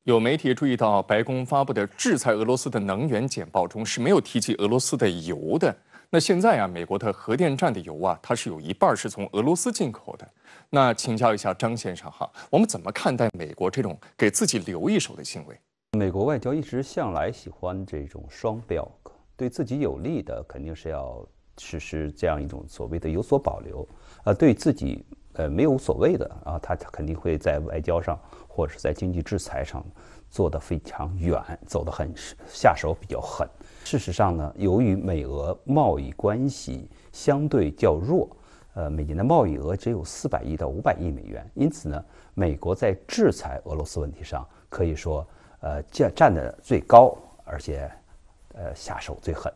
有媒体注意到，白宫发布的制裁俄罗斯的能源简报中是没有提及俄罗斯的油的。那现在啊，美国的核电站的油啊，它是有一半是从俄罗斯进口的。那请教一下张先生哈，我们怎么看待美国这种给自己留一手的行为？美国外交一直向来喜欢这种双标，对自己有利的肯定是要实施这样一种所谓的有所保留，对自己没有所谓的啊，他肯定会在外交上或者是在经济制裁上做得非常远，走得很下手比较狠。事实上呢，由于美俄贸易关系相对较弱，每年的贸易额只有400亿到500亿美元，因此呢，美国在制裁俄罗斯问题上可以说站得最高，而且下手最狠。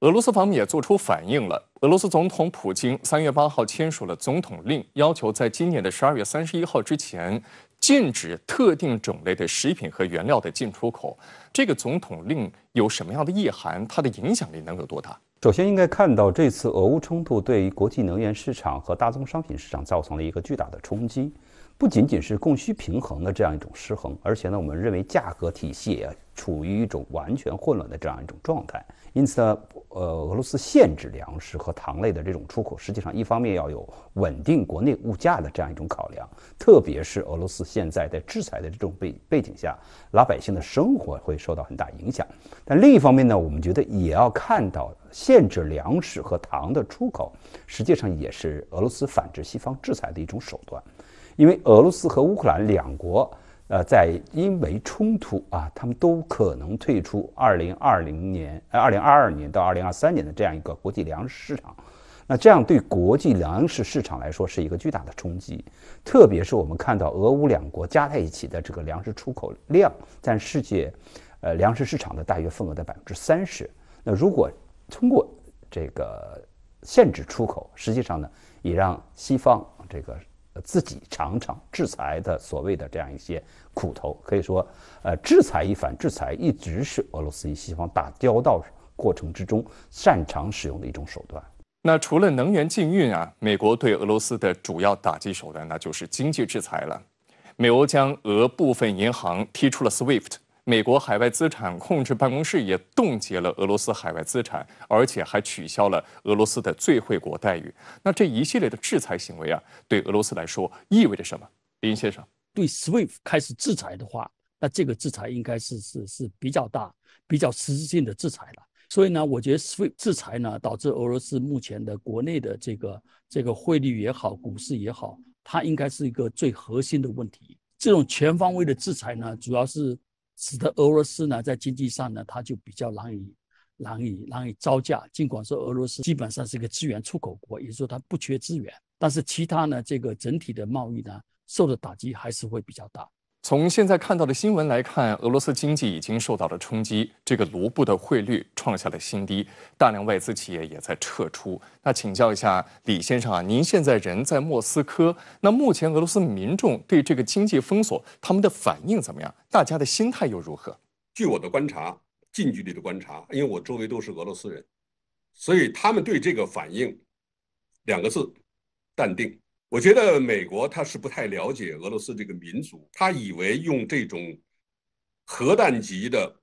俄罗斯方面也做出反应了。俄罗斯总统普京3月8号签署了总统令，要求在今年的12月31号之前禁止特定种类的食品和原料的进出口。这个总统令有什么样的意涵？它的影响力能有多大？首先应该看到，这次俄乌冲突对于国际能源市场和大宗商品市场造成了一个巨大的冲击。不仅仅是供需平衡的这样一种失衡，而且呢，我们认为价格体系也处于一种完全混乱的这样一种状态。因此呢，俄罗斯限制粮食和糖类的这种出口，实际上一方面要有稳定国内物价的这样一种考量，特别是俄罗斯现在在制裁的这种背景下，老百姓的生活会受到很大影响。但另一方面呢，我们觉得也要看到，限制粮食和糖的出口，实际上也是俄罗斯反制西方制裁的一种手段。因为俄罗斯和乌克兰两国，在因为冲突啊，他们都可能退出2022年到2023年的这样一个国际粮食市场。那这样对国际粮食市场来说是一个巨大的冲击，特别是我们看到俄乌两国加在一起的这个粮食出口量占世界粮食市场的大约份额的30%。那如果通过这个限制出口，实际上呢，也让西方这个自己尝尝制裁的所谓的这样一些苦头。可以说，制裁与反制裁一直是俄罗斯与西方打交道过程之中擅长使用的一种手段。那除了能源禁运啊，美国对俄罗斯的主要打击手段那就是经济制裁了。美欧将俄部分银行踢出了 SWIFT。美国海外资产控制办公室也冻结了俄罗斯海外资产，而且还取消了俄罗斯的最惠国待遇。那这一系列的制裁行为啊，对俄罗斯来说意味着什么？林先生，对 SWIFT 开始制裁的话，那这个制裁应该是比较大、比较实质性的制裁了。所以呢，我觉得 SWIFT 制裁呢，导致俄罗斯目前的国内的这个汇率也好，股市也好，它应该是一个最核心的问题。这种全方位的制裁呢，主要是使得俄罗斯呢在经济上呢，它就比较难以招架。尽管说俄罗斯基本上是一个资源出口国，也就是说它不缺资源，但是其他呢这个整体的贸易呢受的打击还是会比较大。从现在看到的新闻来看，俄罗斯经济已经受到了冲击，这个卢布的汇率创下了新低，大量外资企业也在撤出。那请教一下李先生啊，您现在人在莫斯科，那目前俄罗斯民众对这个经济封锁他们的反应怎么样？大家的心态又如何？据我的观察，近距离的观察，因为我周围都是俄罗斯人，所以他们对这个反应2个字：淡定。我觉得美国他是不太了解俄罗斯这个民族，他以为用这种核弹级的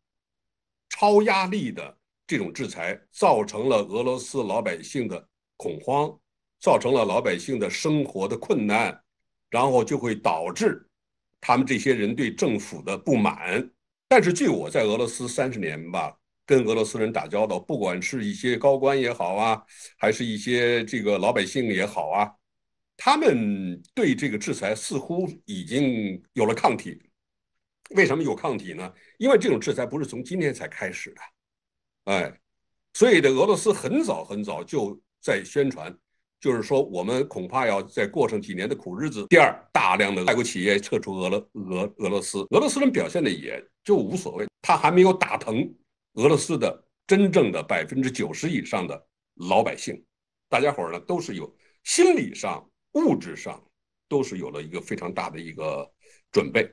超压力的这种制裁，造成了俄罗斯老百姓的恐慌，造成了老百姓的生活的困难，然后就会导致他们这些人对政府的不满。但是据我在俄罗斯30年吧，跟俄罗斯人打交道，不管是一些高官也好啊，还是一些这个老百姓也好啊，他们对这个制裁似乎已经有了抗体。为什么有抗体呢？因为这种制裁不是从今天才开始的，所以的俄罗斯很早很早就在宣传，就是说我们恐怕要再过上几年的苦日子。第二，大量的外国企业撤出俄罗斯，俄罗斯人表现的也就无所谓，他还没有打疼俄罗斯的真正的90%以上的老百姓，大家伙呢都是有心理上、物质上都是有了一个非常大的一个准备。